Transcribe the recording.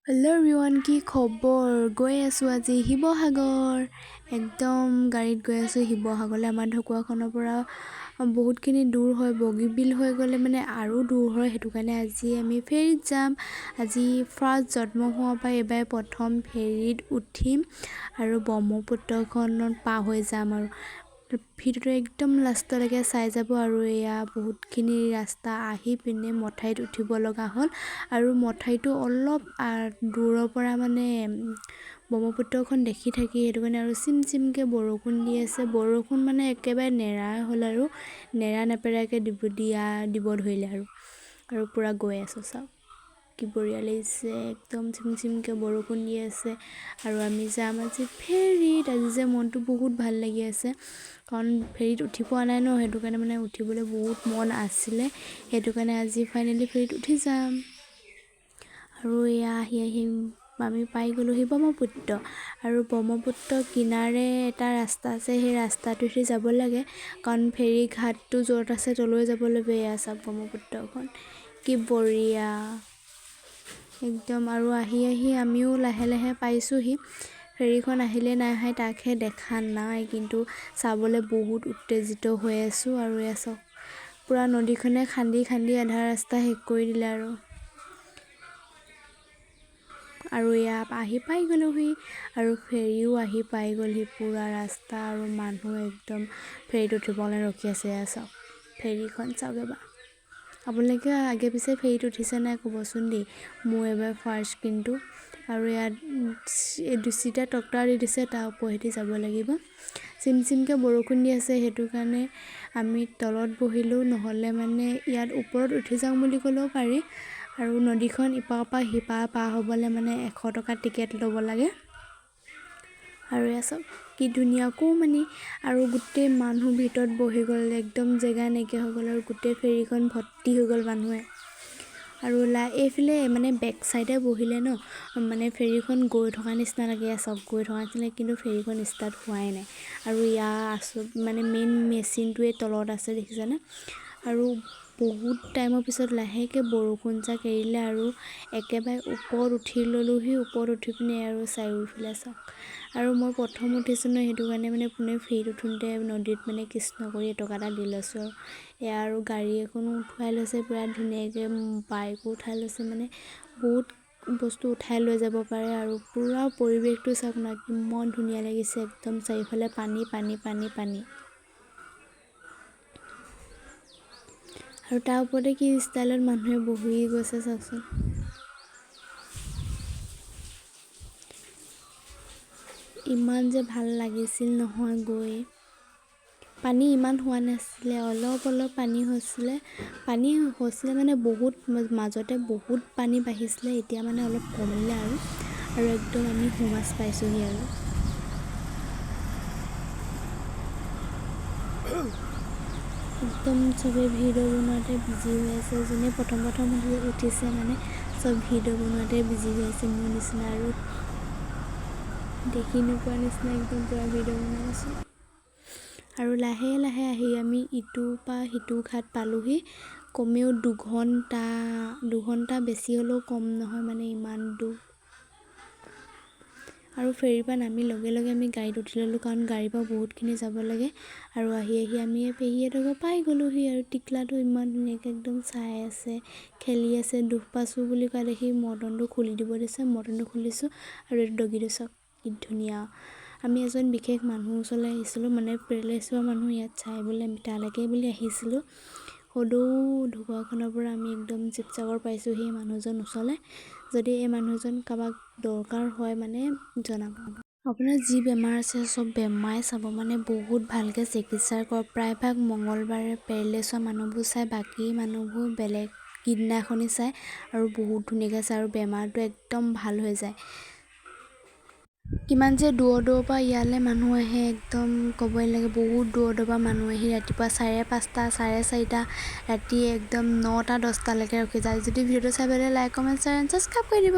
Hello' everyone, কি খবৰ? গৈ আছোঁ আজি শিৱসাগৰ। একদম গাড়ীত গৈ আছোঁ শিৱসাগৰলৈ। আমাৰ ঢকুৱাখানাৰ পৰা বহুতখিনি দূৰ হয়, বগীবিল হৈ গ'লে মানে আৰু দূৰ হয়। সেইটো কাৰণে আজি আমি ফেৰীত যাম। আজি ফাৰ্ষ্ট জন্ম হোৱাৰ পৰা এইবাৰ প্ৰথম ফেৰীত উঠিম আৰু ব্ৰহ্মপুত্ৰখনত পাৰ হৈ যাম আৰু ভিডিঅ'টো একদম লাষ্টলৈকে চাই যাব। আৰু এয়া বহুতখিনি ৰাস্তা আহি পিনে মঠাইত উঠিব লগা হ'ল আৰু মঠাইটো অলপ দূৰৰ পৰা মানে ব্ৰহ্মপুত্ৰখন দেখি থাকি সেইটো কাৰণে আৰু চিমকৈ বৰষুণ দি আছে। বৰষুণ মানে একেবাৰে নেৰা হ'ল আৰু নেৰা নেপেৰাকৈ দিব ধৰিলে আৰু পূৰা গৈ আছোঁ। চাওক কি বঢ়িয়া লাগিছে, একদম চিমকৈ বৰষুণ দি আছে আৰু আমি যাম আজি ফেৰীত। আজি যে মনটো বহুত ভাল লাগি আছে, কাৰণ ফেৰীত উঠি পোৱা নাই ন, সেইটো কাৰণে মানে উঠিবলৈ বহুত মন আছিলে। সেইটো কাৰণে আজি ফাইনেলি ফেৰীত উঠি যাম। আৰু এয়া আহি আমি পাই গ'লোহি ব্ৰহ্মপুত্ৰ। আৰু ব্ৰহ্মপুত্ৰ কিনাৰে এটা ৰাস্তা আছে, সেই ৰাস্তাটোদি যাব লাগে, কাৰণ ফেৰী ঘাটটো য'ত আছে তলৈ যাব লাগে। এয়া চাওক ব্ৰহ্মপুত্ৰখন কি বঢ়িয়া একদম। আৰু আহি আমিও লাহে লাহে পাইছোঁহি। ফেৰীখন আহিলে নাহে তাকহে দেখা নাই, কিন্তু চাবলৈ বহুত উত্তেজিত হৈ আছোঁ। আৰু এয়া চাওক পূৰা নদীখনে খান্দি আধা ৰাস্তা শেষ কৰি দিলে আৰু এয়া আহি পাই গ'লোহি আৰু ফেৰীও আহি পাই গ'লহি। পূৰা ৰাস্তা আৰু মানুহ একদম ফেৰীত উঠিবলৈ ৰখি আছে। এয়া চাওক ফেৰীখন চাওক এবাৰ। আপোনালোকে আগে পিছে ফেৰীত উঠিছে নাই ক'বচোন দেই। মোৰ এবাৰ ফাৰ্ষ্ট কিন্তু। আৰু ইয়াত 2টা টকতা দি দিছে, তাৰ ওপৰেদি যাব লাগিব। চিমকৈ বৰষুণ দি আছে, সেইটো কাৰণে আমি তলত বহিলোঁ, নহ'লে মানে ইয়াত ওপৰত উঠি যাওঁ বুলি ক'লেও পাৰি। আৰু নদীখন ইপাৰৰ পৰা সিপাৰ পাৰ হ'বলৈ মানে 100 টকা টিকেট ল'ব লাগে। আৰু এয়া চাওক কি ধুনীয়া অকণমানি, আৰু গোটেই মানুহ ভিতৰত বহি গ'ল, একদম জেগা নাইকিয়া হৈ গ'ল আৰু গোটেই ফেৰীখন ভৰ্তি হৈ গ'ল মানুহে। আৰু এইফালে মানে বেক চাইডে বহিলে ন, মানে ফেৰীখন গৈ থকা নিচিনা লাগে। চাওক গৈ থকা নিচিনা, কিন্তু ফেৰীখন ষ্টাৰ্ট হোৱাই নাই। আৰু মানে মেইন মেচিনটোৱে তলত আছে, দেখিছেনে? আৰু বহুত টাইমৰ পিছত লাহেকৈ বৰষুণ যাক এৰিলে আৰু একেবাৰে ওপৰত উঠি ল'লোহি। ওপৰত উঠি পিনে আৰু চাৰিওফালে চাওক। আৰু মই প্ৰথম উঠিছোঁ ন, সেইটো কাৰণে মানে পোনে ফেৰীত উঠোঁতে নদীত মানে কৃষ্ণ কৰি টকা এটা দি লৈছোঁ। আৰু এয়া আৰু গাড়ী এখনো উঠুৱাই লৈছে পূৰা ধুনীয়াকৈ, বাইকো উঠাই লৈছে, মানে বহুত বস্তু উঠাই লৈ যাব পাৰে। আৰু পূৰা পৰিৱেশটো চাওক না, কিমান ধুনীয়া লাগিছে, একদম চাৰিওফালে পানী। আৰু তাৰ ওপৰতে কি ষ্টাইলত মানুহে বহি গৈছে চাওকচোন। ইমান যে ভাল লাগিছিল নহয় গৈ। পানী ইমান হোৱা নাছিলে, অলপ পানী হৈছিলে মানে বহুত মাজতে বহুত পানী বাঢ়িছিলে, এতিয়া মানে অলপ কমিলে আৰু একদম আমি সোমাজ পাইছোঁহি আৰু একদম চবেই ভিডিঅ' বনোৱাতে বিজি হৈ আছে। যোনে প্ৰথম উঠিছে মানে চব ভিডিঅ' বনোৱাতে বিজি হৈ আছে, মোৰ নিচিনা আৰু দেখি নোপোৱাৰ নিচিনা একদম পূৰা ভিডিঅ' বনাই আছোঁ। আৰু লাহে লাহে আহি আমি ইটোৰ পৰা সিটো ঘাট পালোঁহি। কমেও 2 ঘণ্টা বেছি হ'লেও কম নহয়, মানে ইমান দূৰ। আৰু ফেৰীৰ পৰা নামি লগে আমি গাড়ীত উঠি ল'লোঁ, কাৰণ গাড়ীৰ পৰা বহুতখিনি যাব লাগে। আৰু আহি আমি পেহীহঁতৰ পাই গ'লোহি। আৰু টিকলাটো ইমান ধুনীয়াকৈ একদম চাই আছে, খেলি আছে। দুখ পাইছোঁ বুলি কোৱা দেখি মৰ্টনটো খুলি দিব দিছে, মৰ্টনটো খুলিছোঁ। আৰু এইটো ডগীটো চাওক কি ধুনীয়া। আমি এজন বিশেষ মানুহৰ ওচৰলৈ আহিছিলোঁ, মানে পেৰেলাইছ হোৱা মানুহ ইয়াত চাবলৈ, আমি তালৈকে বুলি আহিছিলোঁ। সদৌ ঢকুৱাখানাৰ পৰা আমি একদম শিৱসাগৰ পাইছোঁ সেই মানুহজন ওচৰলৈ। যদি এই মানুহজন কাৰোবাক দৰকাৰ হয় মানে জনাব। আপোনাৰ যি বেমাৰ আছে চব বেমাৰে চাব, মানে বহুত ভালকৈ চিকিৎসা কৰে। প্ৰায়ভাগ মঙলবাৰে পেৰেলাইছ হোৱা মানুহবোৰ চাই, বাকী মানুহবোৰ বেলেগ কিডনাখনি চায় আৰু বহুত ধুনীয়াকৈ চায়, আৰু বেমাৰটো একদম ভাল হৈ যায়। কিমান যে দূৰৰ পৰা ইয়ালৈ মানুহ আহে, একদম ক'বই লাগে। বহুত দূৰৰ পৰা মানুহ আহি ৰাতিপুৱা 5:30 4:30 ৰাতি একদম 9টা 10টালৈকে ৰখি যায়। যদি ভিডিঅ'টো চাই পেলাই like comment share and subscribe কৰি দিব।